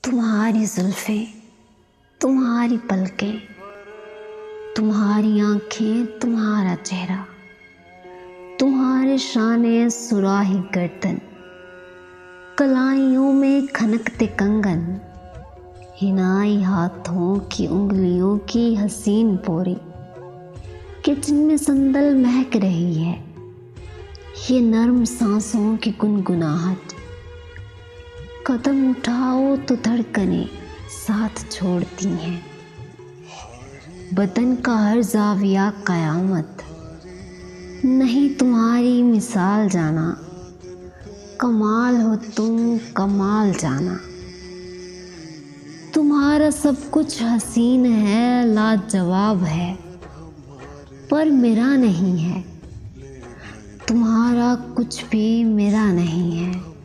तुम्हारी जुल्फ़ें, तुम्हारी पलकें, तुम्हारी आँखें, तुम्हारा चेहरा, तुम्हारे शाने सुराही गर्दन, कलाइयों में खनकते कंगन, हिनाई हाथों की उंगलियों की हसीन पोरी कि जिनमें संदल महक रही है, ये नर्म सांसों की गुनगुनाहट। कदम उठाओ तो धड़कने साथ छोड़ती हैं, बदन का हर जाविया कयामत। नहीं तुम्हारी मिसाल जाना, कमाल हो तुम कमाल जाना। तुम्हारा सब कुछ हसीन है, लाजवाब है, पर मेरा नहीं है। तुम्हारा कुछ भी मेरा नहीं है।